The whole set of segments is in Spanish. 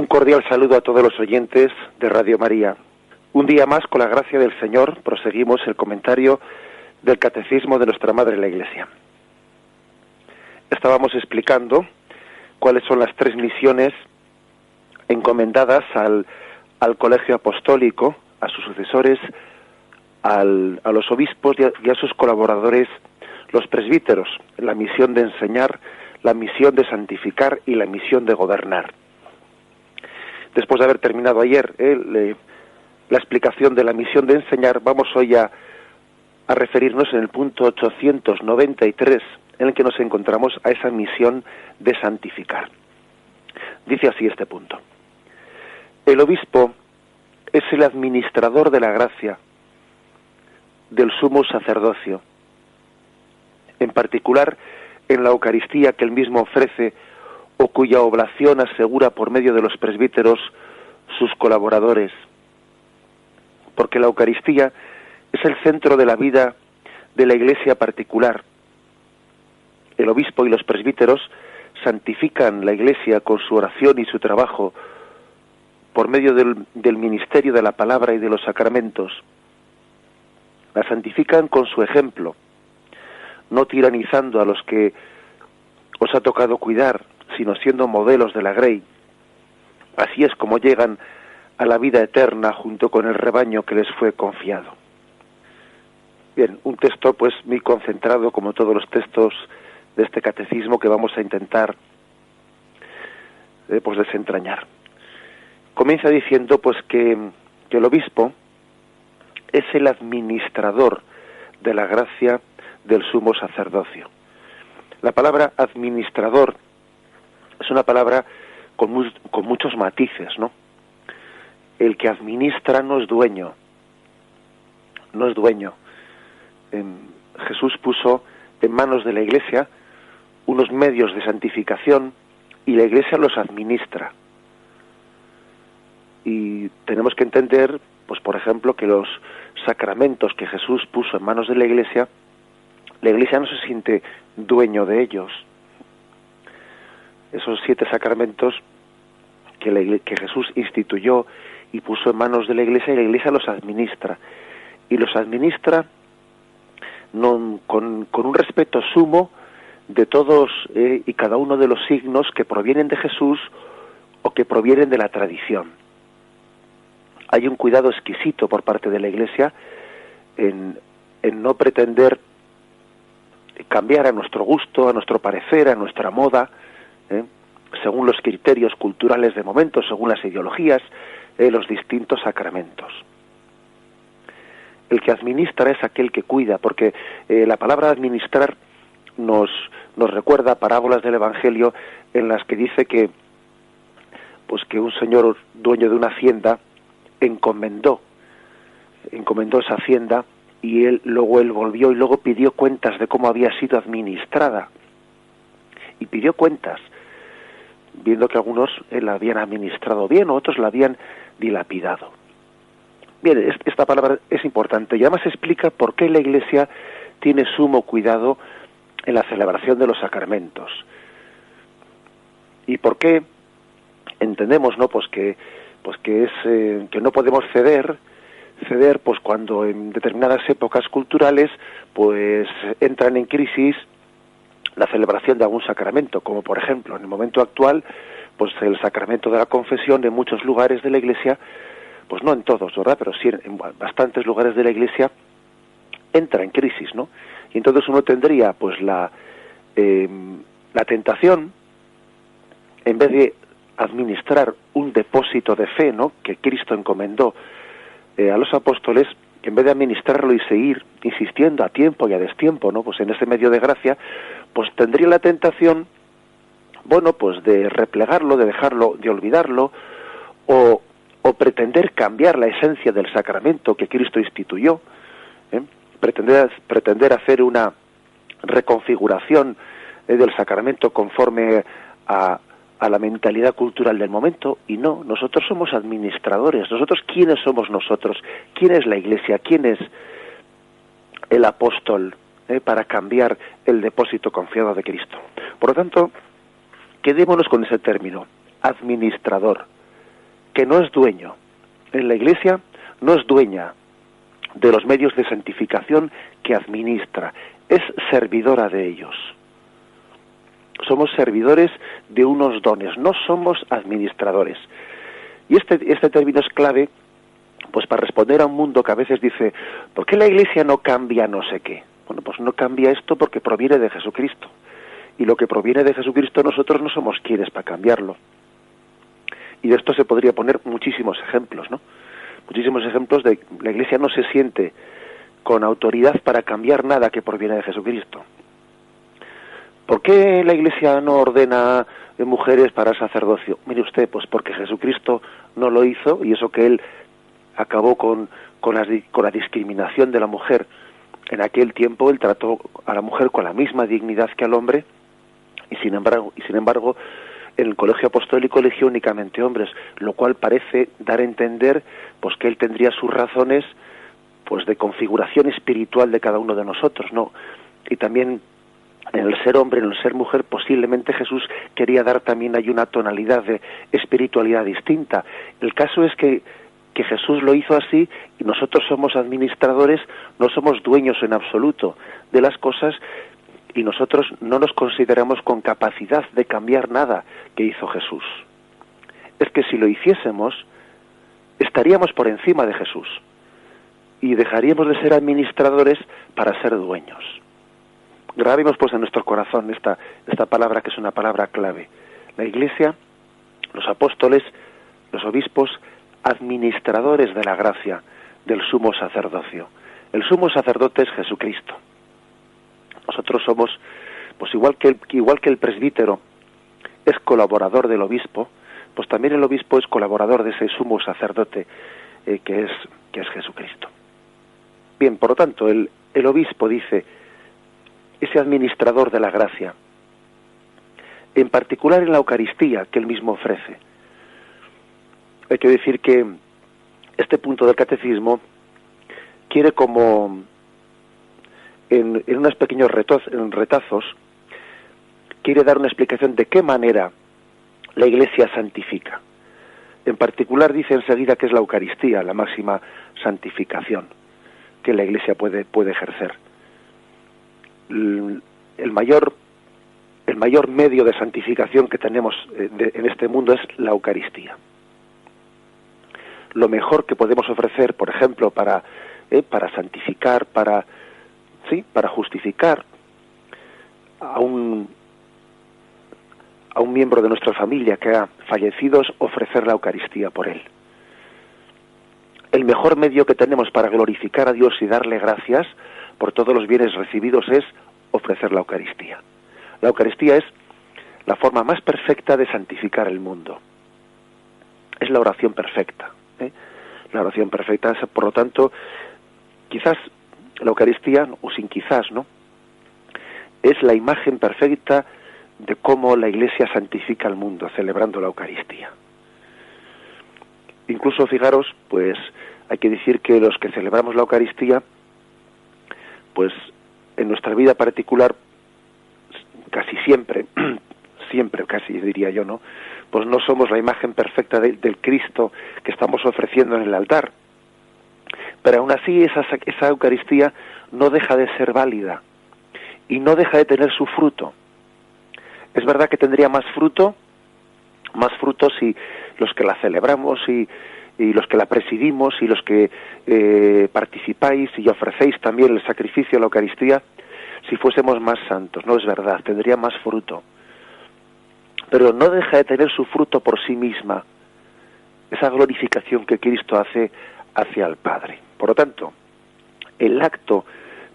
cordial saludo a todos los oyentes de Radio María. Un día más, con la gracia del Señor, proseguimos el comentario del Catecismo de nuestra Madre la Iglesia. Estábamos explicando cuáles son las tres misiones encomendadas al Colegio Apostólico, a sus sucesores, a los obispos y a sus colaboradores, los presbíteros, la misión de enseñar, la misión de santificar y la misión de gobernar. Después de haber terminado ayer la explicación de la misión de enseñar, vamos hoy a referirnos en el punto 893, en el que nos encontramos a esa misión de santificar. Dice así este punto: el obispo es el administrador de la gracia del sumo sacerdocio, en particular en la Eucaristía que él mismo ofrece o cuya oblación asegura por medio de los presbíteros sus colaboradores, porque la Eucaristía es el centro de la vida de la Iglesia particular. El obispo y los presbíteros santifican la Iglesia con su oración y su trabajo por medio del ministerio de la palabra y de los sacramentos. La santifican con su ejemplo, no tiranizando a los que os ha tocado cuidar, sino siendo modelos de la grey. Así es como llegan a la vida eterna junto con el rebaño que les fue confiado. Bien, un texto pues muy concentrado, como todos los textos de este catecismo, que vamos a intentar pues desentrañar. Comienza diciendo pues que el obispo es el administrador de la gracia del sumo sacerdocio. La palabra administrador es una palabra con muchos matices, ¿no? El que administra no es dueño. No es dueño. Jesús puso en manos de la Iglesia unos medios de santificación y la Iglesia los administra. Y tenemos que entender, pues por ejemplo, que los sacramentos que Jesús puso en manos de la Iglesia no se siente dueño de ellos. Esos 7 sacramentos que Jesús instituyó y puso en manos de la Iglesia, y la Iglesia los administra. Y los administra con un respeto sumo de todos y cada uno de los signos que provienen de Jesús o que provienen de la tradición. Hay un cuidado exquisito por parte de la Iglesia en no pretender cambiar a nuestro gusto, a nuestro parecer, a nuestra moda, según los criterios culturales de momento, según las ideologías, los distintos sacramentos. El que administra es aquel que cuida, porque la palabra administrar nos recuerda parábolas del Evangelio en las que dice que un señor dueño de una hacienda encomendó esa hacienda, y él volvió y luego pidió cuentas de cómo había sido administrada. Y pidió cuentas, viendo que algunos la habían administrado bien, otros la habían dilapidado. Bien, esta palabra es importante y además explica por qué la Iglesia tiene sumo cuidado en la celebración de los sacramentos. Y por qué entendemos, ¿no?, que no podemos ceder pues cuando en determinadas épocas culturales pues entran en crisis la celebración de algún sacramento, como por ejemplo en el momento actual pues el sacramento de la confesión en muchos lugares de la Iglesia, pues no en todos, ¿verdad?, pero sí en bastantes lugares de la Iglesia entra en crisis, ¿no? Y entonces uno tendría pues la tentación, en vez de administrar un depósito de fe, ¿no?, que Cristo encomendó a los apóstoles, que en vez de administrarlo y seguir insistiendo a tiempo y a destiempo, ¿no?, pues en ese medio de gracia, pues tendría la tentación, bueno, pues de replegarlo, de dejarlo, de olvidarlo, o pretender cambiar la esencia del sacramento que Cristo instituyó, pretender hacer una reconfiguración del sacramento conforme a la mentalidad cultural del momento. Y no, nosotros somos administradores. Nosotros, ¿quiénes somos nosotros? ¿Quién es la Iglesia? ¿Quién es el apóstol para cambiar el depósito confiado de Cristo? Por lo tanto, quedémonos con ese término, administrador. que no es dueño. En la Iglesia no es dueña de los medios de santificación que administra, es servidora de ellos. Somos servidores de unos dones, no somos administradores. Y este término es clave, pues para responder a un mundo que a veces dice, ¿por qué la Iglesia no cambia no sé qué? Bueno, pues no cambia esto porque proviene de Jesucristo. Y lo que proviene de Jesucristo nosotros no somos quienes para cambiarlo. Y de esto se podría poner muchísimos ejemplos, ¿no? Muchísimos ejemplos de la Iglesia no se siente con autoridad para cambiar nada que proviene de Jesucristo. ¿Por qué la Iglesia no ordena mujeres para el sacerdocio? Mire usted, pues porque Jesucristo no lo hizo, y eso que Él acabó con la discriminación de la mujer. En aquel tiempo Él trató a la mujer con la misma dignidad que al hombre, y sin embargo en el colegio apostólico eligió únicamente hombres, lo cual parece dar a entender pues que Él tendría sus razones pues de configuración espiritual de cada uno de nosotros, ¿no? Y también en el ser hombre, en el ser mujer, posiblemente Jesús quería dar también ahí una tonalidad de espiritualidad distinta. El caso es que Jesús lo hizo así, y nosotros somos administradores, no somos dueños en absoluto de las cosas, y nosotros no nos consideramos con capacidad de cambiar nada que hizo Jesús. Es que si lo hiciésemos, estaríamos por encima de Jesús, y dejaríamos de ser administradores para ser dueños. Grabemos pues en nuestro corazón esta palabra, que es una palabra clave. La Iglesia, los apóstoles, los obispos, administradores de la gracia del sumo sacerdocio. El sumo sacerdote es Jesucristo. Nosotros somos, pues igual que el presbítero es colaborador del obispo, pues también el obispo es colaborador de ese sumo sacerdote que es Jesucristo. Bien, por lo tanto, el obispo dice, ese administrador de la gracia, en particular en la Eucaristía que él mismo ofrece. Hay que decir que este punto del catecismo quiere, como en unos pequeños retazos, quiere dar una explicación de qué manera la Iglesia santifica. En particular dice enseguida que es la Eucaristía la máxima santificación que la Iglesia puede ejercer. El mayor medio de santificación que tenemos en este mundo es la Eucaristía. Lo mejor que podemos ofrecer, por ejemplo, para santificar, para justificar a un miembro de nuestra familia que ha fallecido, es ofrecer la Eucaristía por él. El mejor medio que tenemos para glorificar a Dios y darle gracias por todos los bienes recibidos es ofrecer la Eucaristía. La Eucaristía es la forma más perfecta de santificar el mundo. Es la oración perfecta. La oración perfecta es, por lo tanto, quizás la Eucaristía, o sin quizás, ¿no?, es la imagen perfecta de cómo la Iglesia santifica el mundo, celebrando la Eucaristía. Incluso, fijaros, pues hay que decir que los que celebramos la Eucaristía, pues en nuestra vida particular, casi siempre, casi diría yo, ¿no?, pues no somos la imagen perfecta del Cristo que estamos ofreciendo en el altar. Pero aún así esa Eucaristía no deja de ser válida y no deja de tener su fruto. Es verdad que tendría más fruto si los que la celebramos y los que la presidimos y los que participáis y ofrecéis también el sacrificio de la Eucaristía, si fuésemos más santos. No es verdad, tendría más fruto. Pero no deja de tener su fruto por sí misma, esa glorificación que Cristo hace hacia el Padre. Por lo tanto, el acto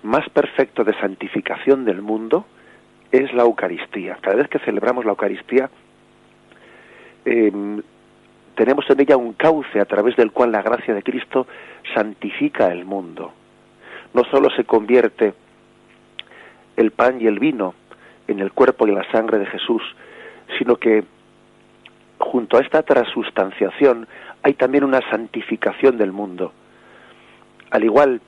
más perfecto de santificación del mundo es la Eucaristía. Cada vez que celebramos la Eucaristía, tenemos en ella un cauce a través del cual la gracia de Cristo santifica el mundo. No solo se convierte el pan y el vino en el cuerpo y la sangre de Jesús, sino que junto a esta transustanciación hay también una santificación del mundo. Al igual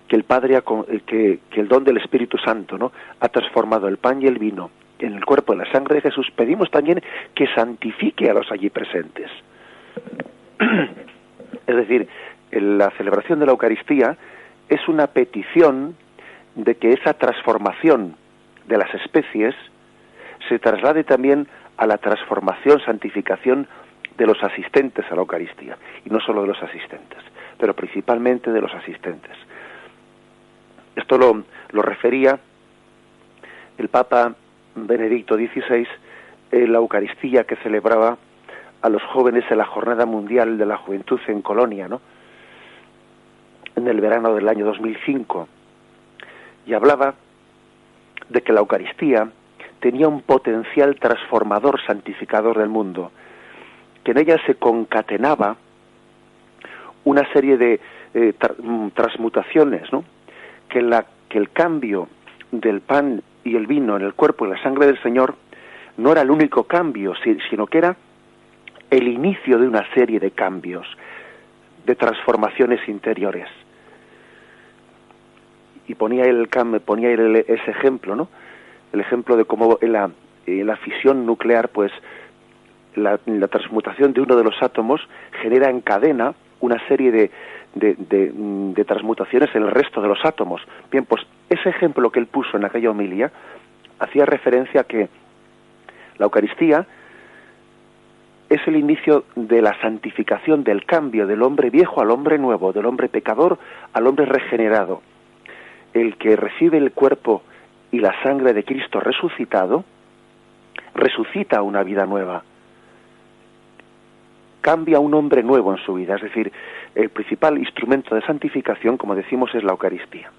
que el Padre, que el don del Espíritu Santo, ¿no?, ha transformado el pan y el vino en el cuerpo y la sangre de Jesús, pedimos también que santifique a los allí presentes. Es decir, la celebración de la Eucaristía es una petición de que esa transformación de las especies se traslade también a la transformación, santificación de los asistentes a la Eucaristía, y no solo de los asistentes, pero principalmente de los asistentes. Esto lo refería el Papa Benedicto XVI en la Eucaristía que celebraba a los jóvenes en la Jornada Mundial de la Juventud en Colonia, ¿no?, en el verano del año 2005, y hablaba de que la Eucaristía tenía un potencial transformador, santificador del mundo, que en ella se concatenaba una serie de transmutaciones, ¿no?, que el cambio del pan y el vino en el cuerpo y la sangre del Señor no era el único cambio, sino que era el inicio de una serie de cambios, de transformaciones interiores. Y ponía él ese ejemplo, ¿no?, el ejemplo de cómo en la fisión nuclear, pues la transmutación de uno de los átomos genera en cadena una serie de transmutaciones en el resto de los átomos. Bien, pues ese ejemplo que él puso en aquella homilía hacía referencia a que la Eucaristía es el inicio de la santificación, del cambio del hombre viejo al hombre nuevo, del hombre pecador al hombre regenerado. El que recibe el cuerpo y la sangre de Cristo resucitado, resucita una vida nueva, cambia un hombre nuevo en su vida. Es decir, el principal instrumento de santificación, como decimos, es la Eucaristía.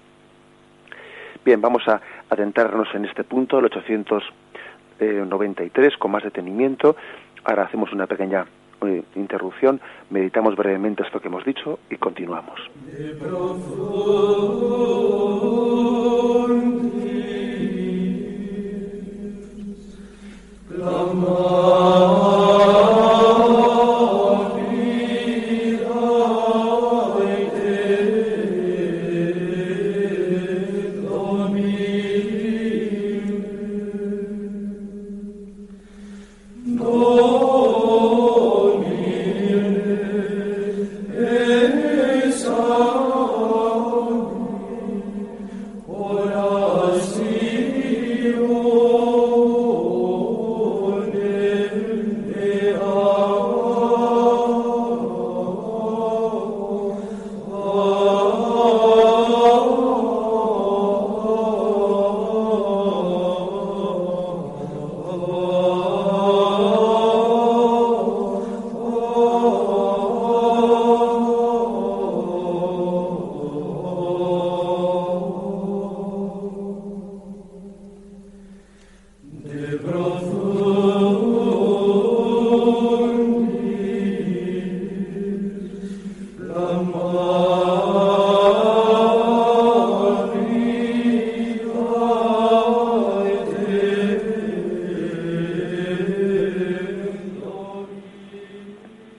Bien, vamos a adentrarnos en este punto, el 893, con más detenimiento. Ahora hacemos una pequeña interrupción, meditamos brevemente esto que hemos dicho y continuamos.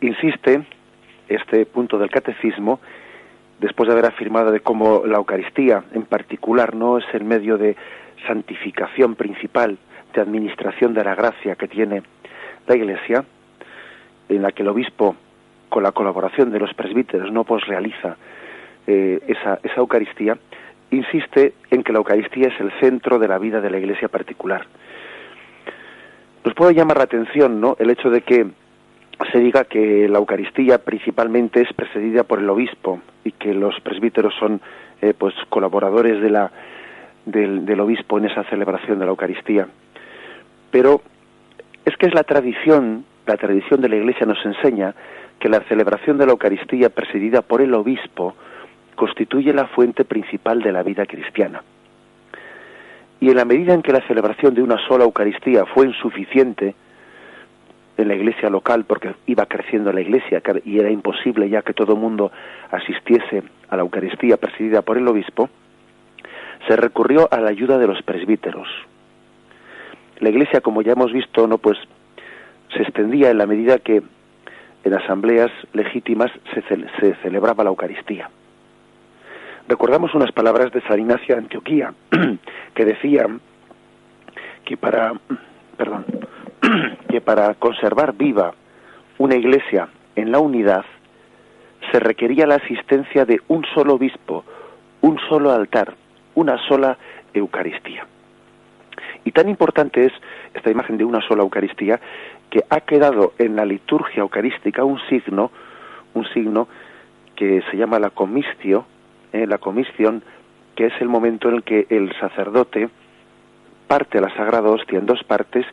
Insiste este punto del catecismo, después de haber afirmado de cómo la Eucaristía en particular no es el medio de santificación principal, de administración de la gracia que tiene la Iglesia, en la que el obispo, con la colaboración de los presbíteros, no pues realiza esa Eucaristía. Insiste en que la Eucaristía es el centro de la vida de la Iglesia particular. Nos puede llamar la atención, ¿no?, el hecho de que se diga que la Eucaristía principalmente es presidida por el obispo y que los presbíteros son pues colaboradores del obispo en esa celebración de la Eucaristía. Pero es que es la tradición de la Iglesia nos enseña que la celebración de la Eucaristía presidida por el obispo constituye la fuente principal de la vida cristiana. Y en la medida en que la celebración de una sola Eucaristía fue insuficiente en la iglesia local, porque iba creciendo la iglesia y era imposible ya que todo el mundo asistiese a la Eucaristía presidida por el obispo, se recurrió a la ayuda de los presbíteros. La iglesia, como ya hemos visto, no pues se extendía en la medida que en asambleas legítimas se celebraba la Eucaristía. Recordamos unas palabras de San Ignacio de Antioquía que decía que para conservar viva una iglesia en la unidad se requería la asistencia de un solo obispo, un solo altar, una sola Eucaristía. Y tan importante es esta imagen de una sola Eucaristía que ha quedado en la liturgia eucarística un signo que se llama la comistio, la comisión, que es el momento en el que el sacerdote parte la Sagrada Hostia en dos partes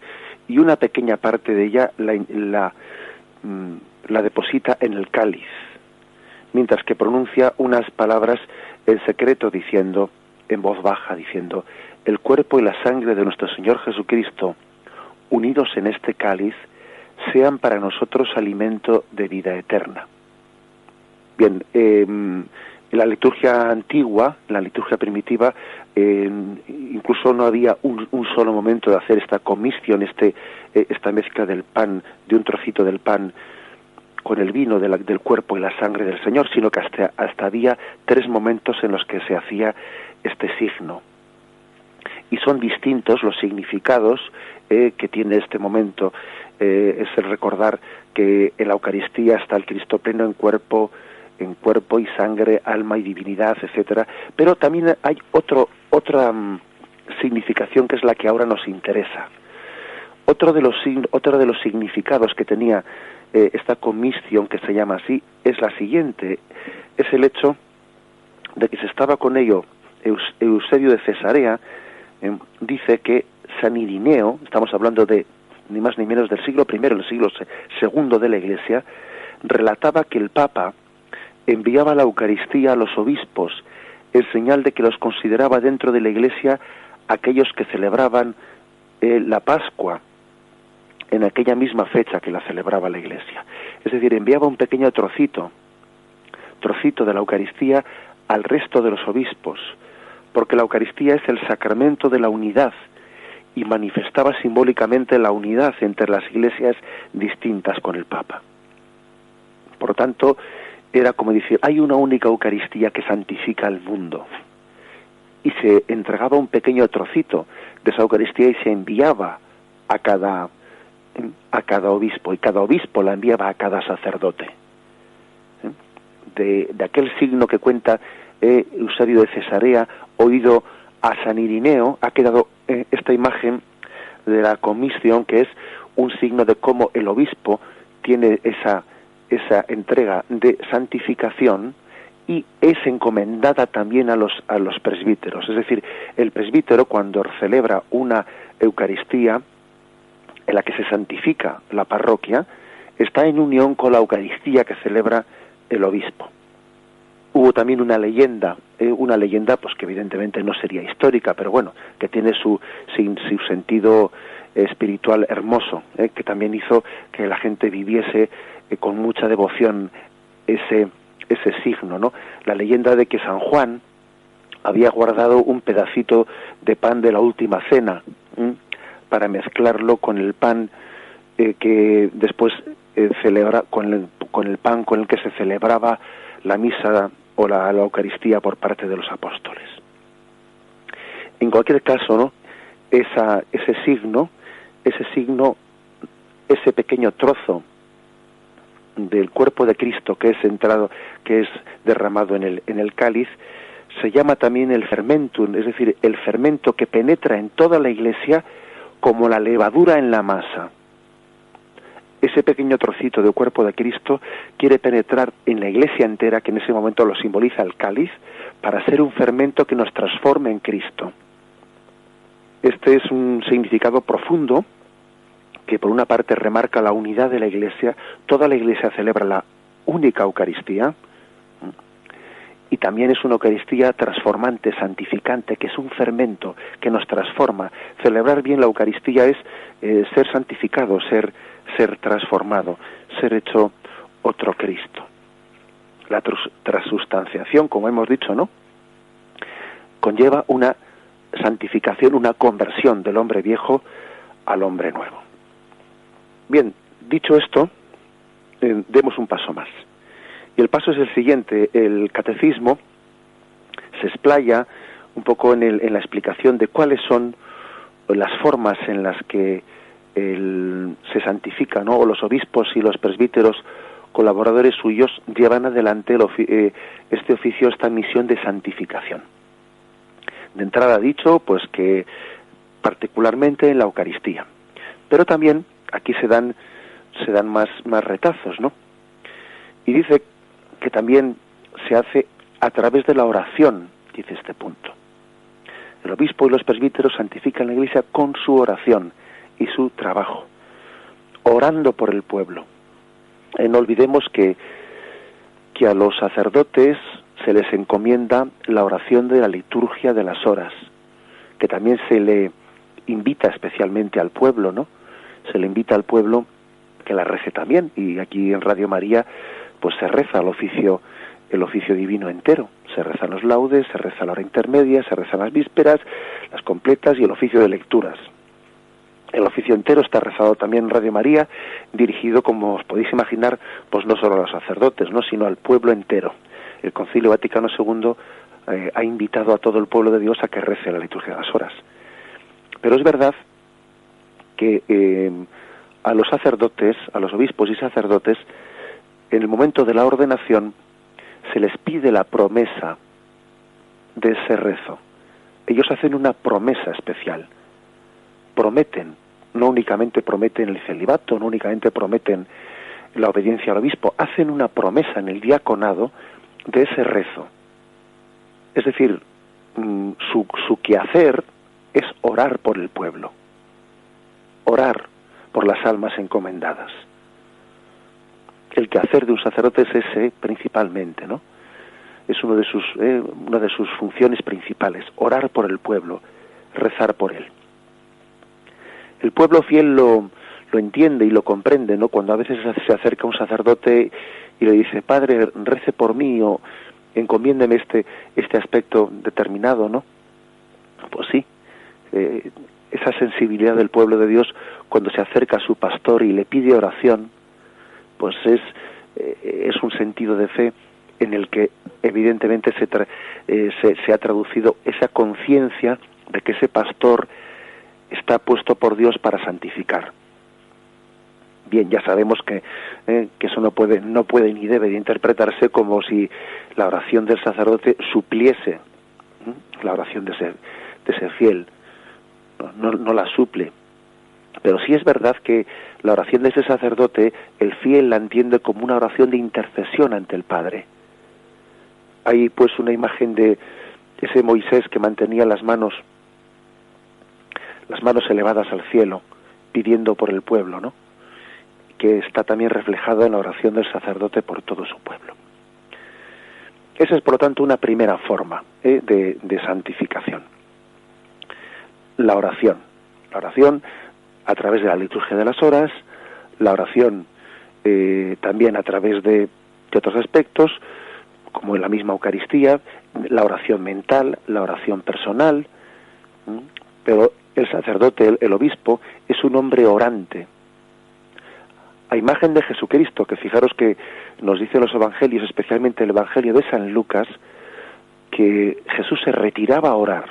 y una pequeña parte de ella la deposita en el cáliz, mientras que pronuncia unas palabras en secreto diciendo, en voz baja, diciendo: el cuerpo y la sangre de nuestro Señor Jesucristo, unidos en este cáliz, sean para nosotros alimento de vida eterna. Bien, en la liturgia antigua, en la liturgia primitiva, incluso no había un solo momento de hacer esta comisión, esta mezcla del pan, de un trocito del pan con el vino del cuerpo y la sangre del Señor, sino que hasta había 3 momentos en los que se hacía este signo. Y son distintos los significados que tiene este momento. Es el recordar que en la Eucaristía está el Cristo pleno en cuerpo y sangre, alma y divinidad, etcétera. Pero también hay otra significación que es la que ahora nos interesa. Otro de los significados que tenía esta comisión, que se llama así, es la siguiente: es el hecho de que se estaba con ello Eusebio de Cesarea. Dice que San Irineo, estamos hablando de ni más ni menos del siglo I, el siglo II de la Iglesia, relataba que el Papa enviaba la Eucaristía a los obispos en señal de que los consideraba dentro de la Iglesia aquellos que celebraban la Pascua en aquella misma fecha que la celebraba la Iglesia. Es decir, enviaba un pequeño trocito de la Eucaristía al resto de los obispos, porque la Eucaristía es el sacramento de la unidad y manifestaba simbólicamente la unidad entre las iglesias distintas con el Papa. Por tanto, era como decir, hay una única Eucaristía que santifica al mundo. Y se entregaba un pequeño trocito de esa Eucaristía y se enviaba a cada obispo, y cada obispo la enviaba a cada sacerdote. De aquel signo que cuenta Eusebio de Cesarea, oído a San Irineo, ha quedado esta imagen de la comisión, que es un signo de cómo el obispo tiene esa entrega de santificación y es encomendada también a los presbíteros. Es decir, el presbítero, cuando celebra una Eucaristía en la que se santifica la parroquia, está en unión con la Eucaristía que celebra el obispo. Hubo también una leyenda pues que evidentemente no sería histórica, pero bueno, que tiene su sentido espiritual hermoso, que también hizo que la gente viviese con mucha devoción ese signo, ¿no? La leyenda de que San Juan había guardado un pedacito de pan de la última cena para mezclarlo con el pan que después celebra con el pan con el que se celebraba la misa o la Eucaristía por parte de los apóstoles. En cualquier caso, ¿no? Ese signo, ese pequeño trozo del cuerpo de Cristo que es derramado en el cáliz, se llama también el fermentum, es decir, el fermento que penetra en toda la Iglesia como la levadura en la masa. Ese pequeño trocito del cuerpo de Cristo quiere penetrar en la Iglesia entera, que en ese momento lo simboliza el cáliz, para ser un fermento que nos transforme en Cristo. Este es un significado profundo que por una parte remarca la unidad de la Iglesia. Toda la Iglesia celebra la única Eucaristía, y también es una Eucaristía transformante, santificante, que es un fermento que nos transforma. Celebrar bien la Eucaristía es ser santificado, ser transformado, ser hecho otro Cristo. La transustanciación, como hemos dicho, ¿no?, conlleva una santificación, una conversión del hombre viejo al hombre nuevo. Bien, dicho esto, demos un paso más. Y el paso es el siguiente: el catecismo se explaya un poco en la explicación de cuáles son las formas en las que se santifica, ¿no?, o los obispos y los presbíteros colaboradores suyos llevan adelante este oficio, esta misión de santificación. De entrada ha dicho pues que particularmente en la Eucaristía, pero también aquí se dan más retazos, ¿no? Y dice que también se hace a través de la oración, dice este punto. El obispo y los presbíteros santifican la Iglesia con su oración y su trabajo, orando por el pueblo. No olvidemos que a los sacerdotes se les encomienda la oración de la liturgia de las horas, que también se le invita especialmente al pueblo, ¿no? Se le invita al pueblo que la rece también, y aquí en Radio María pues se reza el oficio divino entero. Se rezan los laudes, se reza la hora intermedia, se rezan las vísperas, las completas y el oficio de lecturas. El oficio entero está rezado también en Radio María, dirigido, como os podéis imaginar, pues no solo a los sacerdotes, no, sino al pueblo entero. El Concilio Vaticano II ha invitado a todo el pueblo de Dios a que rece la liturgia de las horas. Pero es verdad que a los sacerdotes, a los obispos y sacerdotes, en el momento de la ordenación se les pide la promesa de ese rezo. Ellos hacen una promesa especial. Prometen, no únicamente prometen el celibato, no únicamente prometen la obediencia al obispo, hacen una promesa en el diaconado de ese rezo. Es decir, su quehacer es orar por el pueblo, orar por las almas encomendadas. El quehacer de un sacerdote es ese principalmente, ¿no? Es una de sus funciones principales, orar por el pueblo, rezar por él. El pueblo fiel lo entiende y lo comprende, ¿no? Cuando a veces se acerca un sacerdote y le dice: Padre, rece por mí, o encomiéndeme este aspecto determinado, ¿no? Pues sí, esa sensibilidad del pueblo de Dios cuando se acerca a su pastor y le pide oración, pues es un sentido de fe en el que evidentemente se ha traducido esa conciencia de que ese pastor está puesto por Dios para santificar. Bien, ya sabemos que eso no puede ni debe de interpretarse como si la oración del sacerdote supliese la oración de ese fiel. No la suple. Pero sí es verdad que la oración de ese sacerdote, el fiel la entiende como una oración de intercesión ante el Padre. Hay pues una imagen de ese Moisés que mantenía las manos elevadas al cielo, pidiendo por el pueblo, ¿no? Que está también reflejado en la oración del sacerdote por todo su pueblo. Esa es, por lo tanto, una primera forma de santificación. La oración a través de la liturgia de las horas, la oración también a través de otros aspectos, como en la misma Eucaristía, la oración mental, la oración personal, pero el sacerdote, el obispo, es un hombre orante. A imagen de Jesucristo, que fijaros que nos dicen los evangelios, especialmente el Evangelio de San Lucas, que Jesús se retiraba a orar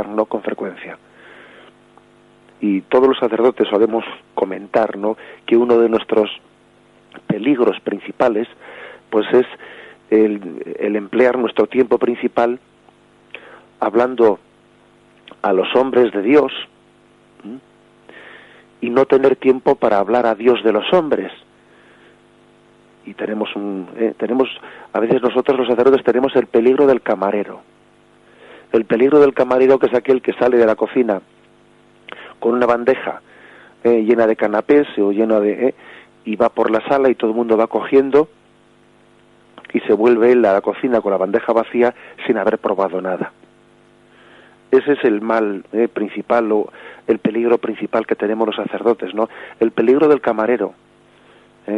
no con frecuencia. Y todos los sacerdotes solemos comentar, ¿no?, que uno de nuestros peligros principales pues es el emplear nuestro tiempo principal hablando a los hombres de Dios y no tener tiempo para hablar a Dios de los hombres. Y tenemos a veces nosotros los sacerdotes tenemos el peligro del camarero. El peligro del camarero, que es aquel que sale de la cocina con una bandeja llena de canapés o llena de y va por la sala y todo el mundo va cogiendo y se vuelve él a la cocina con la bandeja vacía sin haber probado nada. Ese es el mal principal, o el peligro principal que tenemos los sacerdotes, ¿no? El peligro del camarero,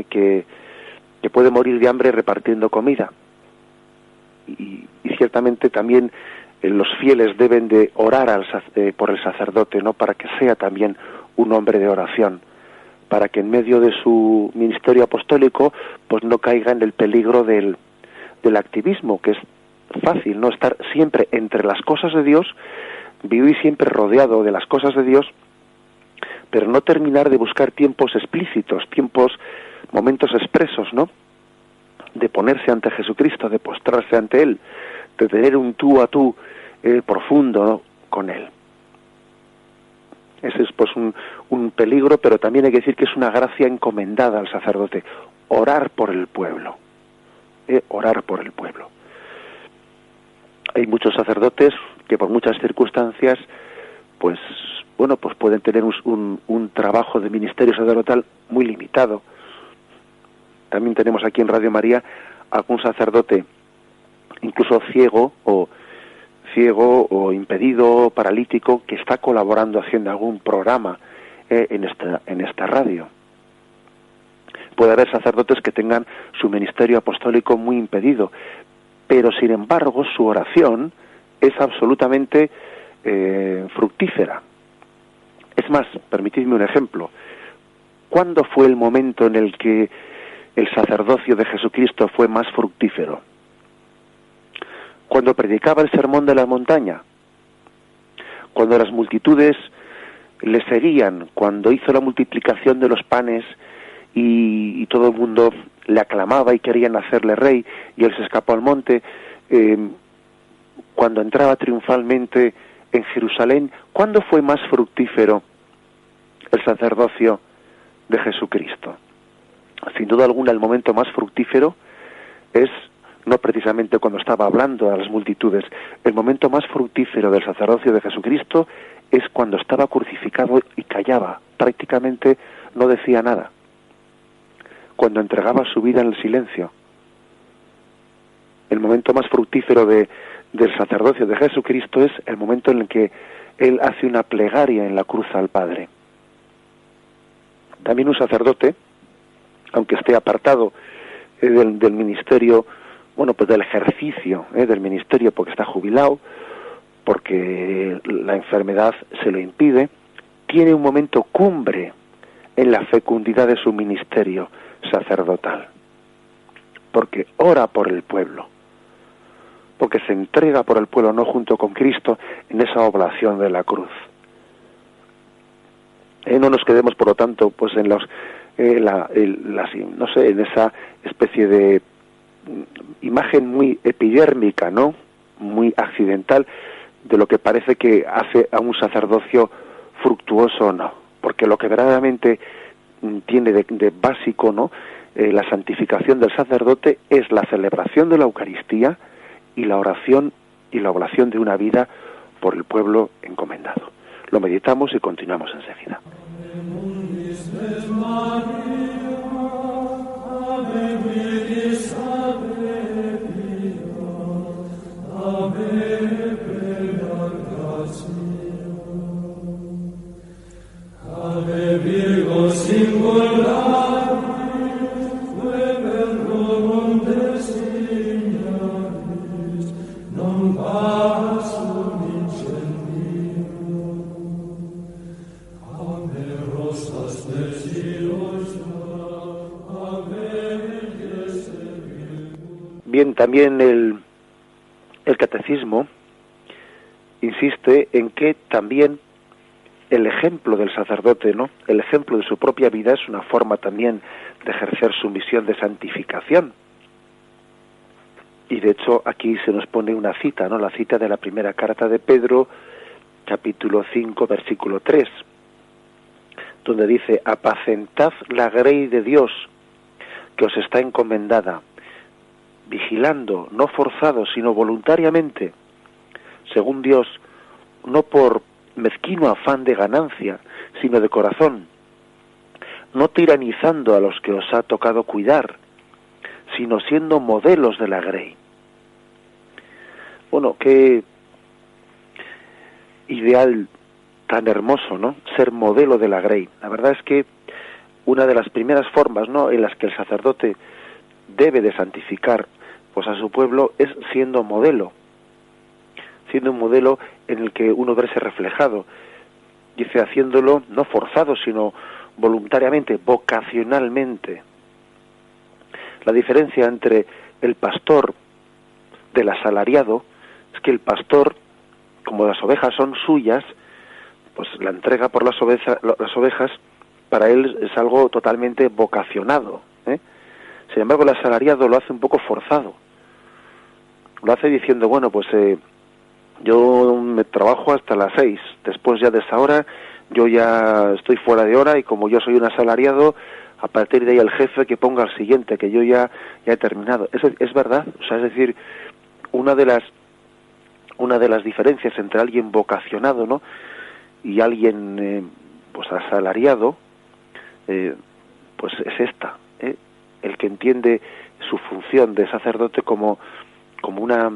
que puede morir de hambre repartiendo comida. Y ciertamente también los fieles deben de orar por el sacerdote, ¿no?, para que sea también un hombre de oración, para que en medio de su ministerio apostólico pues no caiga en el peligro del activismo, que es fácil, ¿no?, estar siempre entre las cosas de Dios, vivir siempre rodeado de las cosas de Dios, pero no terminar de buscar tiempos explícitos, momentos expresos, ¿no?, de ponerse ante Jesucristo, de postrarse ante Él, de tener un tú a tú profundo, ¿no?, con Él. Ese es pues un peligro, pero también hay que decir que es una gracia encomendada al sacerdote, orar por el pueblo, orar por el pueblo. Hay muchos sacerdotes que por muchas circunstancias, pues bueno, pues pueden tener un trabajo de ministerio sacerdotal muy limitado. También tenemos aquí en Radio María algún sacerdote, incluso ciego o impedido, paralítico, que está colaborando haciendo algún programa en esta radio. Puede haber sacerdotes que tengan su ministerio apostólico muy impedido, pero sin embargo su oración es absolutamente fructífera. Es más, permitidme un ejemplo. ¿Cuándo fue el momento en el que el sacerdocio de Jesucristo fue más fructífero? Cuando predicaba el sermón de la montaña, cuando las multitudes le seguían, cuando hizo la multiplicación de los panes y todo el mundo le aclamaba y querían hacerle rey, y él se escapó al monte, cuando entraba triunfalmente en Jerusalén. ¿Cuándo fue más fructífero el sacerdocio de Jesucristo? Sin duda alguna, el momento más fructífero es no precisamente cuando estaba hablando a las multitudes. El momento más fructífero del sacerdocio de Jesucristo es cuando estaba crucificado y callaba, prácticamente no decía nada, cuando entregaba su vida en el silencio. El momento más fructífero del sacerdocio de Jesucristo es el momento en el que Él hace una plegaria en la cruz al Padre. También un sacerdote, aunque esté apartado del ministerio, bueno, pues del ejercicio del ministerio, porque está jubilado, porque la enfermedad se lo impide, tiene un momento cumbre en la fecundidad de su ministerio sacerdotal, porque ora por el pueblo, porque se entrega por el pueblo, no junto con Cristo en esa oblación de la cruz. No nos quedemos, por lo tanto, pues en en esa especie de imagen muy epidérmica, ¿no?, muy accidental, de lo que parece que hace a un sacerdocio fructuoso o no, porque lo que verdaderamente tiene de básico, ¿no?, la santificación del sacerdote es la celebración de la Eucaristía y la oración y la oblación de una vida por el pueblo encomendado. Lo meditamos y continuamos enseguida. Ave Virgo singular, non passum incendio, ave rosas del Bien, también el catecismo insiste en que también el ejemplo del sacerdote, ¿no?, el ejemplo de su propia vida es una forma también de ejercer su misión de santificación. Y de hecho aquí se nos pone una cita, ¿no?, la cita de la primera carta de Pedro, capítulo 5, versículo 3, donde dice: apacentad la grey de Dios que os está encomendada, vigilando, no forzados, sino voluntariamente, según Dios, no por mezquino afán de ganancia, sino de corazón, no tiranizando a los que os ha tocado cuidar, sino siendo modelos de la grey. Bueno, qué ideal tan hermoso, ¿no?, ser modelo de la grey. La verdad es que una de las primeras formas, ¿no?, en las que el sacerdote debe de santificar pues a su pueblo es siendo un modelo en el que uno verse reflejado. Dice, haciéndolo no forzado, sino voluntariamente, vocacionalmente. La diferencia entre el pastor del asalariado es que el pastor, como las ovejas son suyas, pues la entrega por las ovejas para él es algo totalmente vocacionado, ¿eh? Sin embargo, el asalariado lo hace un poco forzado. Lo hace diciendo, bueno, pues yo me trabajo hasta las 6, después ya de esa hora yo ya estoy fuera de hora y como yo soy un asalariado, a partir de ahí el jefe que ponga el siguiente, que yo ya he terminado. Eso es verdad, o sea, es decir, una de las diferencias entre alguien vocacionado, ¿no?, y alguien pues asalariado, pues es esta, el que entiende su función de sacerdote como una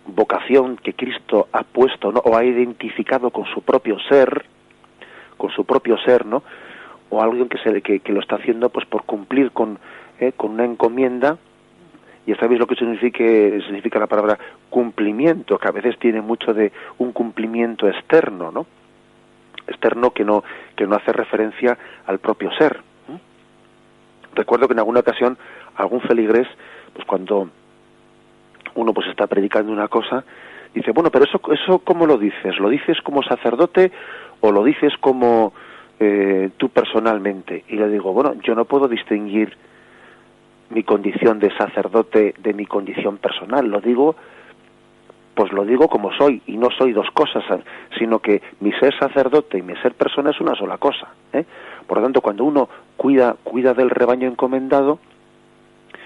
vocación que Cristo ha puesto, ¿no?, o ha identificado con su propio ser, ¿no?, o alguien que lo está haciendo pues por cumplir con una encomienda. Y sabéis lo que significa la palabra cumplimiento, que a veces tiene mucho de un cumplimiento externo, ¿no? Externo que no hace referencia al propio ser. Recuerdo que en alguna ocasión algún feligrés, pues cuando uno pues está predicando una cosa, dice, bueno, pero eso ¿cómo lo dices? ¿Lo dices como sacerdote o lo dices como tú personalmente? Y le digo, bueno, yo no puedo distinguir mi condición de sacerdote de mi condición personal, lo digo como soy, y no soy dos cosas, sino que mi ser sacerdote y mi ser persona es una sola cosa, ¿eh? Por lo tanto, cuando uno cuida del rebaño encomendado,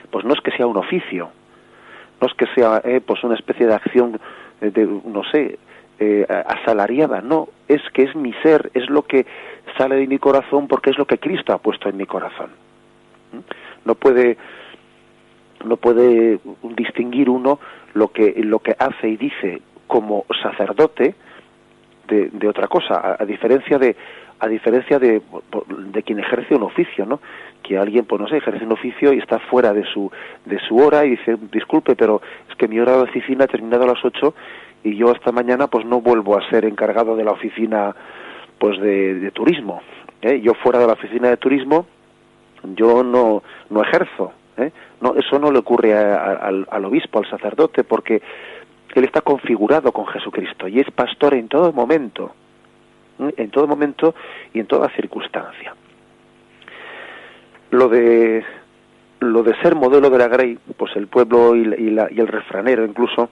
pues no es que sea un oficio, no es que sea pues una especie de acción asalariada, no, es que es mi ser, es lo que sale de mi corazón porque es lo que Cristo ha puesto en mi corazón. No puede distinguir uno lo que hace y dice como sacerdote de otra cosa, a diferencia de quien ejerce un oficio, ¿no? Que alguien, pues no sé, ejerce un oficio y está fuera de su hora y dice, disculpe, pero es que mi hora de oficina ha terminado a las 8 y yo esta mañana pues no vuelvo a ser encargado de la oficina pues de turismo, ¿eh? Yo fuera de la oficina de turismo yo no ejerzo, ¿eh? No, eso no le ocurre al obispo, al sacerdote, porque él está configurado con Jesucristo y es pastor en todo momento, y en toda circunstancia. Lo de ser modelo de la Grey, pues el pueblo y el refranero incluso,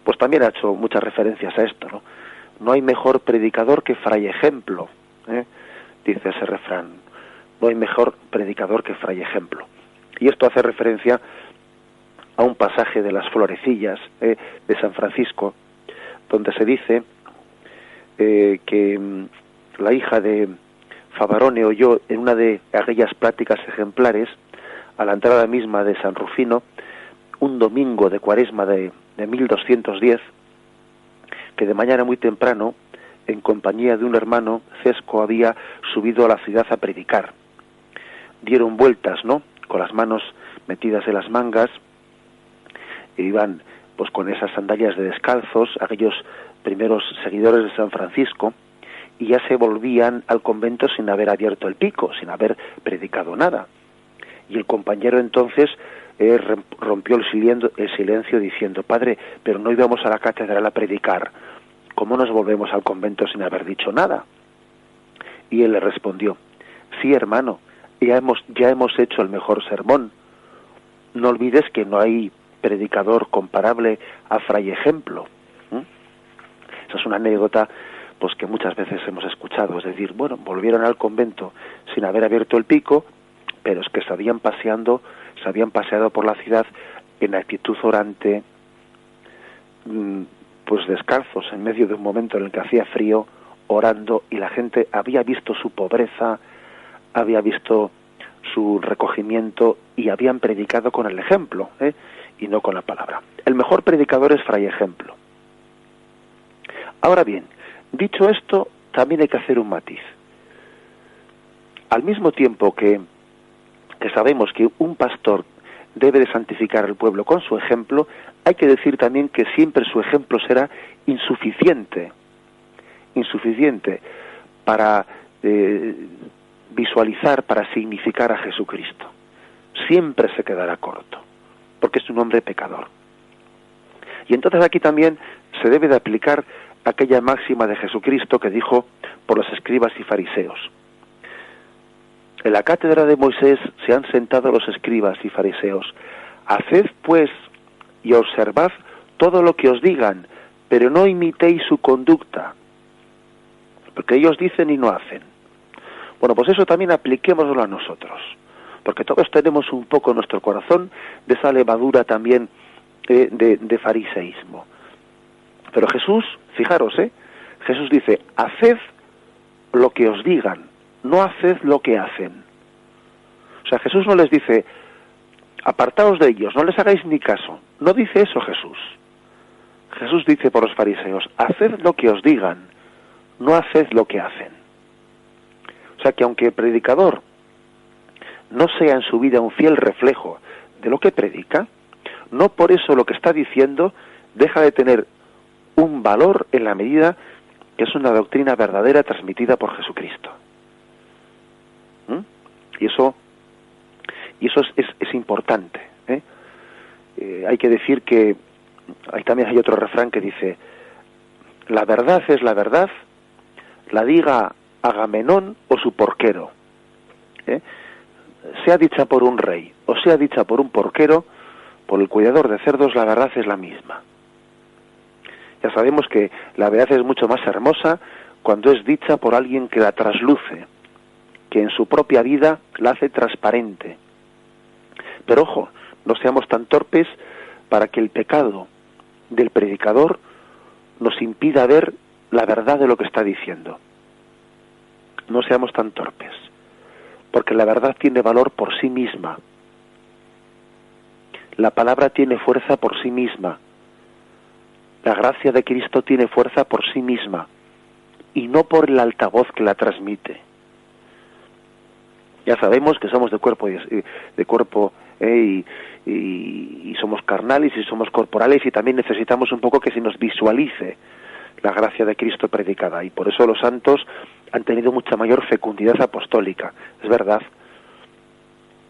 pues también ha hecho muchas referencias a esto, ¿no? No hay mejor predicador que fray ejemplo, dice ese refrán. No hay mejor predicador que fray ejemplo. Y esto hace referencia a un pasaje de las florecillas de San Francisco, donde se dice que la hija de Favarone oyó en una de aquellas pláticas ejemplares, a la entrada misma de San Rufino, un domingo de Cuaresma de 1210, que de mañana muy temprano, en compañía de un hermano, Cesco había subido a la ciudad a predicar. Dieron vueltas, ¿no?, con las manos metidas en las mangas, e iban pues con esas sandalias de descalzos, aquellos primeros seguidores de San Francisco, y ya se volvían al convento sin haber abierto el pico, sin haber predicado nada. Y el compañero entonces rompió el silencio diciendo, padre, pero no íbamos a la catedral a predicar, ¿cómo nos volvemos al convento sin haber dicho nada? Y él le respondió, sí, hermano, ya hemos hecho el mejor sermón. No olvides que no hay predicador comparable a fray ejemplo. Esa es una anécdota pues que muchas veces hemos escuchado, es decir, bueno, volvieron al convento sin haber abierto el pico, pero es que se habían paseado por la ciudad en actitud orante, pues descalzos, en medio de un momento en el que hacía frío, orando, y la gente había visto su pobreza, había visto su recogimiento y habían predicado con el ejemplo, y no con la palabra. El mejor predicador es fray ejemplo. Ahora bien, dicho esto, también hay que hacer un matiz. Al mismo tiempo que sabemos que un pastor debe de santificar al pueblo con su ejemplo, hay que decir también que siempre su ejemplo será insuficiente para visualizar, para significar a Jesucristo. Siempre se quedará corto, porque es un hombre pecador. Y entonces aquí también se debe de aplicar aquella máxima de Jesucristo que dijo por los escribas y fariseos. En la cátedra de Moisés se han sentado los escribas y fariseos. Haced, pues, y observad todo lo que os digan, pero no imitéis su conducta, porque ellos dicen y no hacen. Bueno, pues eso también apliquémoslo a nosotros, porque todos tenemos un poco en nuestro corazón de esa levadura también de fariseísmo. Pero Jesús, fijaros, Jesús dice, haced lo que os digan, no haced lo que hacen. O sea, Jesús no les dice, apartaos de ellos, no les hagáis ni caso. No dice eso Jesús. Jesús dice por los fariseos, haced lo que os digan, no haced lo que hacen. O sea que aunque el predicador no sea en su vida un fiel reflejo de lo que predica, no por eso lo que está diciendo deja de tener un valor en la medida que es una doctrina verdadera transmitida por Jesucristo. Y eso es importante. Hay que decir que también hay otro refrán que dice, la verdad es la verdad, la diga Agamenón o su porquero. Sea dicha por un rey o sea dicha por un porquero, por el cuidador de cerdos, la verdad es la misma. Ya sabemos que la verdad es mucho más hermosa cuando es dicha por alguien que la trasluce, que en su propia vida la hace transparente. Pero ojo, no seamos tan torpes para que el pecado del predicador nos impida ver la verdad de lo que está diciendo. No seamos tan torpes, porque la verdad tiene valor por sí misma. La palabra tiene fuerza por sí misma. La gracia de Cristo tiene fuerza por sí misma y no por el altavoz que la transmite. Ya sabemos que somos de cuerpo y somos carnales y somos corporales y también necesitamos un poco que se nos visualice la gracia de Cristo predicada, y por eso los santos han tenido mucha mayor fecundidad apostólica. Es verdad,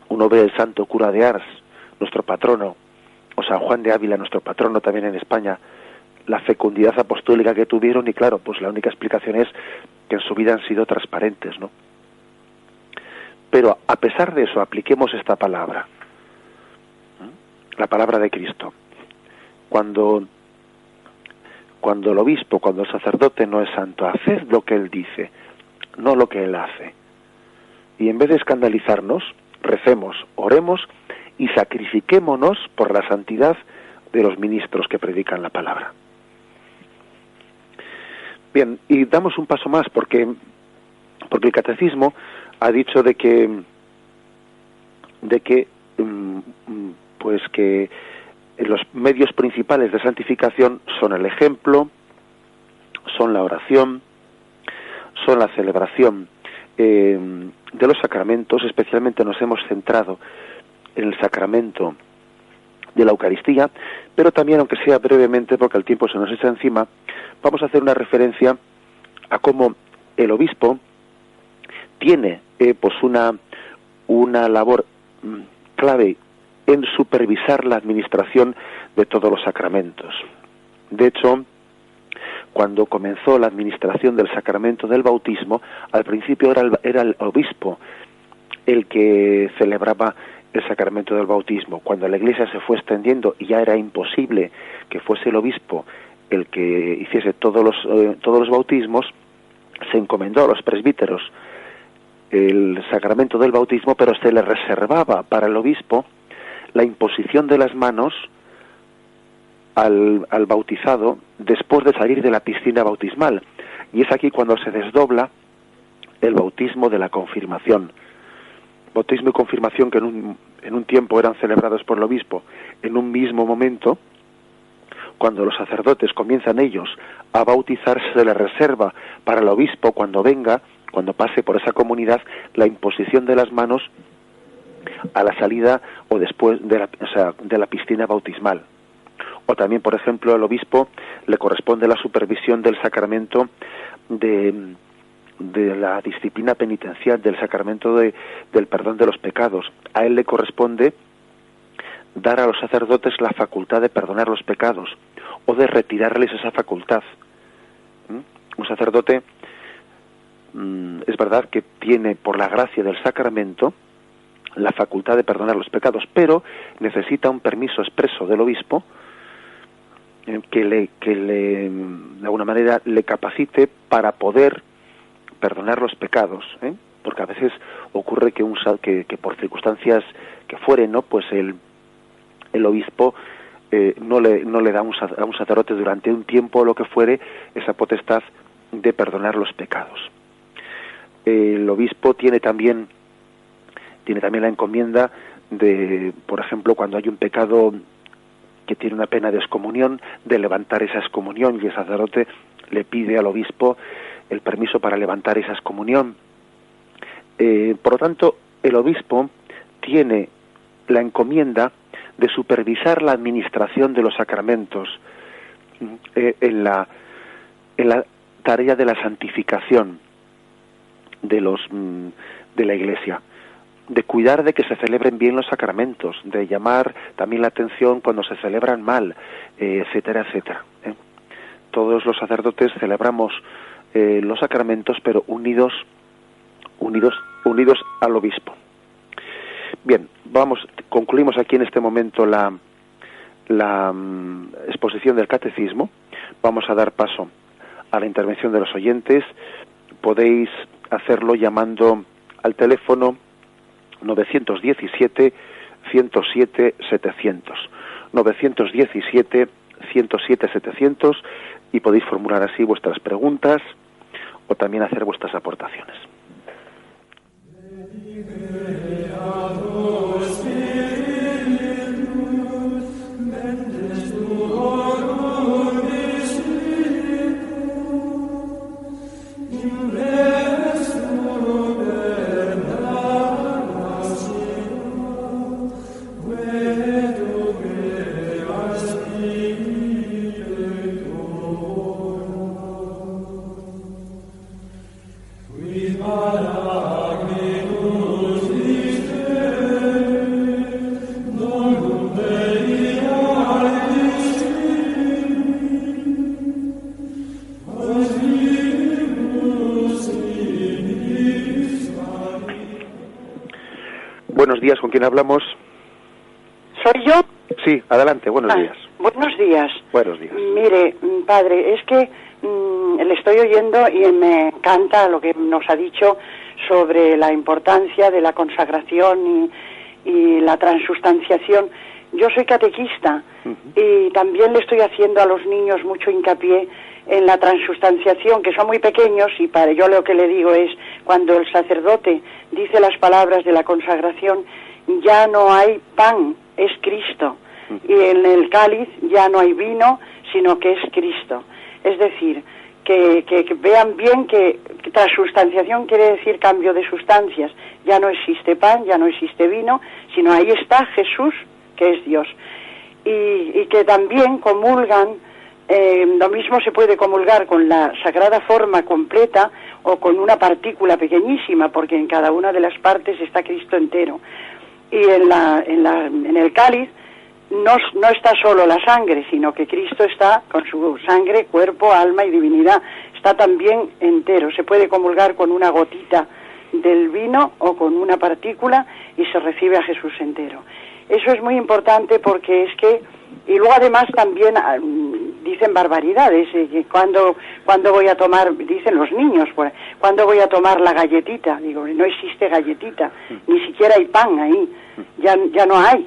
uno ve el santo cura de Ars, nuestro patrono, o San Juan de Ávila, nuestro patrono también en España, la fecundidad apostólica que tuvieron, y claro, pues la única explicación es que en su vida han sido transparentes, ¿no? Pero a pesar de eso, apliquemos esta palabra, la palabra de Cristo. Cuando el obispo, cuando el sacerdote no es santo, haced lo que él dice, no lo que él hace. Y en vez de escandalizarnos, recemos, oremos y sacrifiquémonos por la santidad de los ministros que predican la palabra. Bien, y damos un paso más porque el catecismo ha dicho de que los medios principales de santificación son el ejemplo, son la oración, son la celebración de los sacramentos. Especialmente nos hemos centrado en el sacramento de la Eucaristía, pero también, aunque sea brevemente porque el tiempo se nos echa encima, vamos a hacer una referencia a cómo el obispo tiene pues una labor clave en supervisar la administración de todos los sacramentos. De hecho, cuando comenzó la administración del sacramento del bautismo, al principio era el obispo el que celebraba el sacramento del bautismo. Cuando la Iglesia se fue extendiendo y ya era imposible que fuese el obispo el que hiciese todos los bautismos, se encomendó a los presbíteros el sacramento del bautismo, pero se le reservaba para el obispo la imposición de las manos al bautizado después de salir de la piscina bautismal. Y es aquí cuando se desdobla el bautismo de la confirmación. Bautismo y confirmación que en un tiempo eran celebrados por el obispo en un mismo momento. Cuando los sacerdotes comienzan ellos a bautizar, se les reserva para el obispo cuando venga, cuando pase por esa comunidad, la imposición de las manos a la salida o después de la piscina bautismal. O también, por ejemplo, al obispo le corresponde la supervisión del sacramento de la disciplina penitencial, del sacramento del perdón de los pecados. A él le corresponde dar a los sacerdotes la facultad de perdonar los pecados o de retirarles esa facultad. Un sacerdote es verdad que tiene, por la gracia del sacramento, la facultad de perdonar los pecados, pero necesita un permiso expreso del obispo que le de alguna manera le capacite para poder perdonar los pecados, porque a veces ocurre que que por circunstancias que fueren, ¿no? Pues el obispo no le da a un sacerdote durante un tiempo o lo que fuere esa potestad de perdonar los pecados. El obispo tiene también la encomienda de, por ejemplo, cuando hay un pecado que tiene una pena de excomunión, de levantar esa excomunión, y el sacerdote le pide al obispo el permiso para levantar esa excomunión. Por lo tanto, el obispo tiene la encomienda de supervisar la administración de los sacramentos en la tarea de la santificación de la Iglesia, de cuidar de que se celebren bien los sacramentos, de llamar también la atención cuando se celebran mal, etcétera, etcétera. Todos los sacerdotes celebramos los sacramentos, pero unidos al obispo. Bien, concluimos aquí en este momento la exposición del catecismo. Vamos a dar paso a la intervención de los oyentes. Podéis hacerlo llamando al teléfono 917 107 700, 917 107 700, y podéis formular así vuestras preguntas o también hacer vuestras aportaciones. Buenos días, ¿con quién hablamos? ¿Soy yo? Sí, adelante, buenos días. Buenos días. Buenos días. Mire, padre, es que le estoy oyendo y me encanta lo que nos ha dicho sobre la importancia de la consagración y la transustanciación. Yo soy catequista y también le estoy haciendo a los niños mucho hincapié en la transustanciación, que son muy pequeños, y yo lo que le digo es, cuando el sacerdote dice las palabras de la consagración, ya no hay pan, es Cristo, y en el cáliz ya no hay vino, sino que es Cristo. Es decir, que vean bien que transustanciación quiere decir cambio de sustancias. Ya no existe pan, ya no existe vino, sino ahí está Jesús, que es Dios. Y que también comulgan. Lo mismo se puede comulgar con la sagrada forma completa o con una partícula pequeñísima, porque en cada una de las partes está Cristo entero. Y en el cáliz no está solo la sangre, sino que Cristo está con su sangre, cuerpo, alma y divinidad. Está también entero. Se puede comulgar con una gotita del vino o con una partícula y se recibe a Jesús entero. Eso es muy importante porque es que... Y luego además también dicen barbaridades, que cuando voy a tomar, dicen los niños, ¿cuándo voy a tomar la galletita? Digo, no existe galletita, ni siquiera hay pan ahí, ya no hay.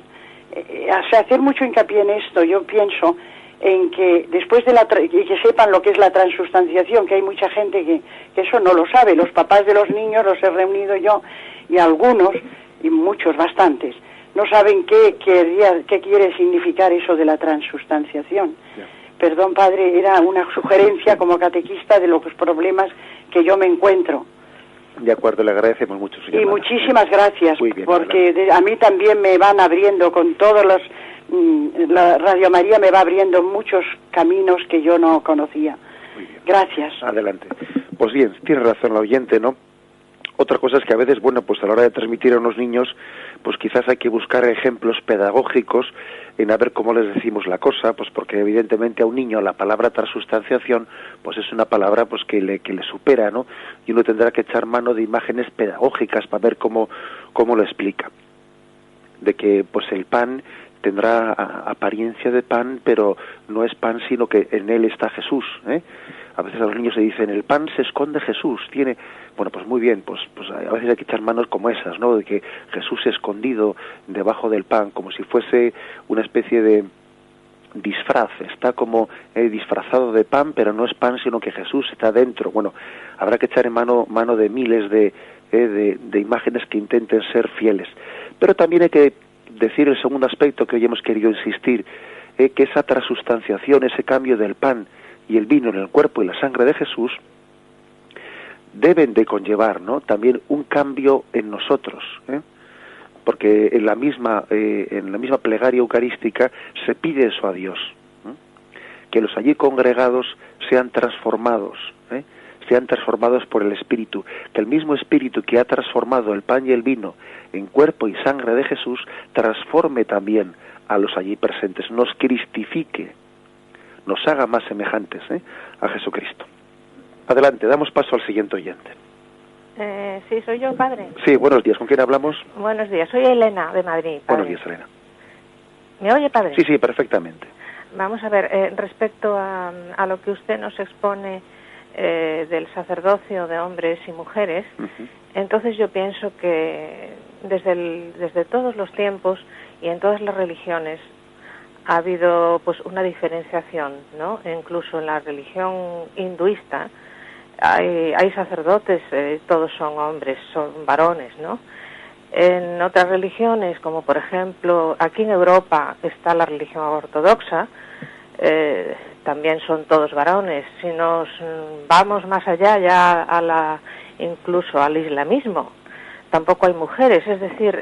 O sea, hacer mucho hincapié en esto, yo pienso en que después de que sepan lo que es la transustanciación, que hay mucha gente que eso no lo sabe. Los papás de los niños los he reunido yo, y algunos, y muchos, bastantes, no saben qué quiere significar eso de la transustanciación. Yeah. Perdón, padre, era una sugerencia como catequista de los problemas que yo me encuentro. De acuerdo, le agradecemos mucho, señora. Y muchísimas gracias, bien, porque a mí también me van abriendo con todos los... la Radio María me va abriendo muchos caminos que yo no conocía. Muy bien. Gracias. Adelante. Pues bien, tiene razón la oyente, ¿no? Otra cosa es que a veces, bueno, pues a la hora de transmitir a unos niños, pues quizás hay que buscar ejemplos pedagógicos en a ver cómo les decimos la cosa, pues porque evidentemente a un niño la palabra transustanciación pues es una palabra pues que le supera, ¿no? Y uno tendrá que echar mano de imágenes pedagógicas para ver cómo lo explica. De que pues el pan tendrá apariencia de pan, pero no es pan, sino que en él está Jesús, ¿eh? A veces a los niños se dicen, el pan se esconde Jesús, tiene... Bueno, pues muy bien, pues a veces hay que echar manos como esas, ¿no? De que Jesús escondido debajo del pan, como si fuese una especie de disfraz, está como disfrazado de pan, pero no es pan, sino que Jesús está dentro. Bueno, habrá que echar en mano de miles de imágenes que intenten ser fieles. Pero también hay que decir el segundo aspecto que hoy hemos querido insistir, que esa transustanciación, ese cambio del pan y el vino en el cuerpo y la sangre de Jesús deben de conllevar, ¿no?, también un cambio en nosotros, porque en la misma plegaria eucarística se pide eso a Dios, que los allí congregados sean transformados por el Espíritu, que el mismo Espíritu que ha transformado el pan y el vino en cuerpo y sangre de Jesús transforme también a los allí presentes, nos cristifique, nos haga más semejantes a Jesucristo. Adelante, damos paso al siguiente oyente. Sí, soy yo, padre. Sí, buenos días. ¿Con quién hablamos? Buenos días, soy Elena, de Madrid, padre. Buenos días, Elena. ¿Me oye, padre? Sí, sí, perfectamente. Vamos a ver, respecto a lo que usted nos expone del sacerdocio de hombres y mujeres, entonces yo pienso que desde todos los tiempos y en todas las religiones ha habido pues una diferenciación, ¿no? Incluso en la religión hinduista hay sacerdotes, todos son hombres, son varones, ¿no? En otras religiones, como por ejemplo aquí en Europa está la religión ortodoxa, también son todos varones. Si nos vamos más allá ya incluso al islamismo, tampoco hay mujeres, es decir,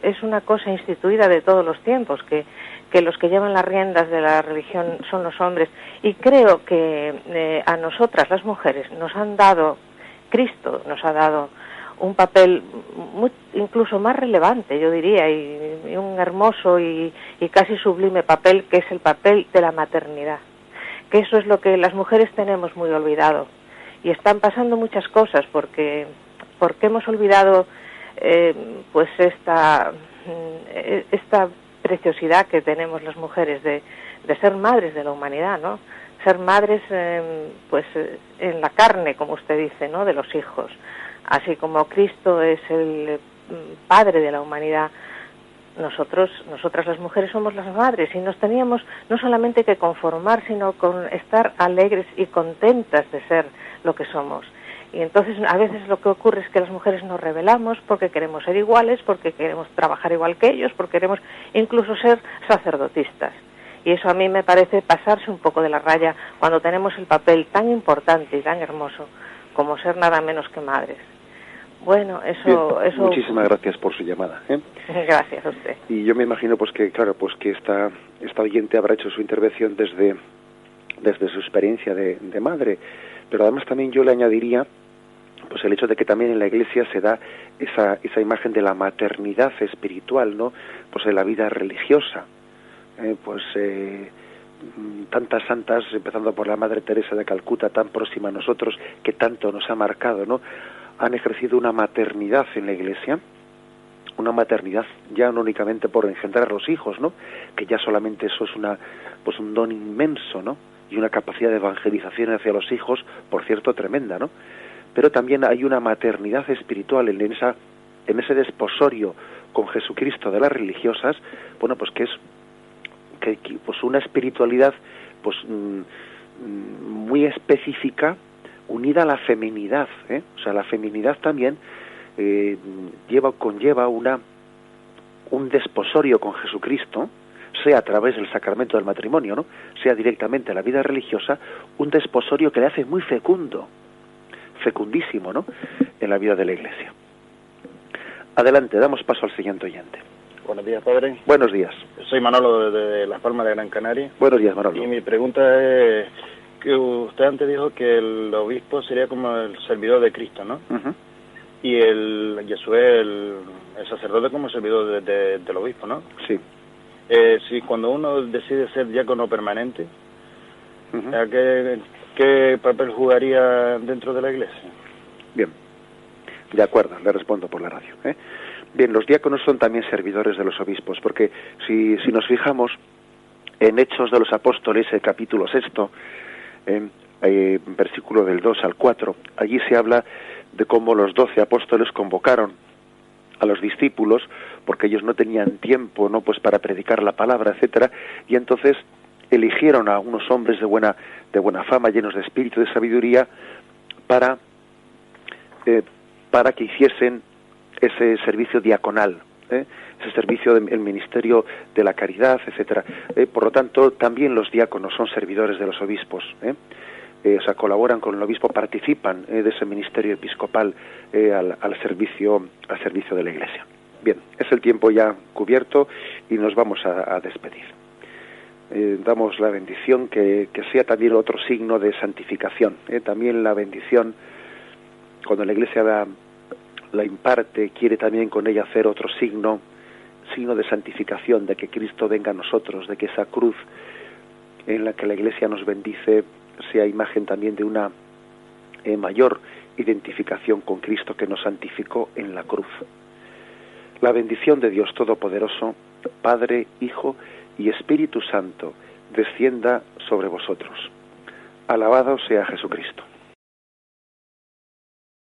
es una cosa instituida de todos los tiempos, que los que llevan las riendas de la religión son los hombres, y creo que a nosotras las mujeres Cristo nos ha dado un papel incluso más relevante, yo diría, y un hermoso y casi sublime papel, que es el papel de la maternidad, que eso es lo que las mujeres tenemos muy olvidado, y están pasando muchas cosas porque hemos olvidado pues esta preciosidad que tenemos las mujeres de ser madres de la humanidad, ¿no? Ser madres pues en la carne, como usted dice, ¿no?, de los hijos. Así como Cristo es el padre de la humanidad, nosotras las mujeres somos las madres, y nos teníamos no solamente que conformar, sino con estar alegres y contentas de ser lo que somos. Y entonces a veces lo que ocurre es que las mujeres nos rebelamos porque queremos ser iguales, porque queremos trabajar igual que ellos, porque queremos incluso ser sacerdotistas. Y eso a mí me parece pasarse un poco de la raya cuando tenemos el papel tan importante y tan hermoso como ser nada menos que madres. Bueno, eso... Muchísimas gracias por su llamada. Gracias a usted. Y yo me imagino pues que, claro, pues que esta oyente habrá hecho su intervención desde su experiencia de madre, pero además también yo le añadiría pues el hecho de que también en la Iglesia se da esa imagen de la maternidad espiritual, ¿no? Pues en la vida religiosa, tantas santas, empezando por la Madre Teresa de Calcuta, tan próxima a nosotros, que tanto nos ha marcado, ¿no?, han ejercido una maternidad en la Iglesia, una maternidad ya no únicamente por engendrar los hijos, ¿no?, que ya solamente eso es un don inmenso, ¿no?, y una capacidad de evangelización hacia los hijos, por cierto, tremenda, ¿no?, pero también hay una maternidad espiritual en ese desposorio con Jesucristo de las religiosas, bueno, pues que es pues una espiritualidad pues muy específica, unida a la feminidad, o sea, la feminidad también conlleva un desposorio con Jesucristo, sea a través del sacramento del matrimonio, ¿no?, sea directamente a la vida religiosa, un desposorio que le hace muy fecundísimo, ¿no?, en la vida de la Iglesia. Adelante, damos paso al siguiente oyente. Buenos días, padre. Buenos días. Soy Manolo de Las Palmas de Gran Canaria. Buenos días, Manolo. Y mi pregunta es que usted antes dijo que el obispo sería como el servidor de Cristo, ¿no? Y Jesús es el sacerdote como servidor del obispo, ¿no? Sí. Si cuando uno decide ser diácono permanente, Ujú. ¿qué papel jugaría dentro de la Iglesia? Bien, de acuerdo, le respondo por la radio. Bien, los diáconos son también servidores de los obispos, porque si nos fijamos en Hechos de los Apóstoles, el capítulo 6, versículo del 2 al 4, allí se habla de cómo los 12 apóstoles convocaron a los discípulos, porque ellos no tenían tiempo, ¿no?, pues para predicar la palabra, etcétera, y entonces eligieron a unos hombres de buena fama, llenos de espíritu y de sabiduría, para que hiciesen ese servicio diaconal, ese servicio del ministerio de la caridad, etcétera. Por lo tanto, también los diáconos son servidores de los obispos, o sea, colaboran con el obispo, participan de ese ministerio episcopal al servicio de la Iglesia. Bien, es el tiempo ya cubierto y nos vamos a despedir. Damos la bendición que sea también otro signo de santificación. También la bendición, cuando la Iglesia la imparte, quiere también con ella hacer otro signo de santificación, de que Cristo venga a nosotros, de que esa cruz en la que la Iglesia nos bendice sea imagen también de una mayor identificación con Cristo, que nos santificó en la cruz. La bendición de Dios Todopoderoso, Padre, Hijo y Espíritu Santo, descienda sobre vosotros. Alabado sea Jesucristo.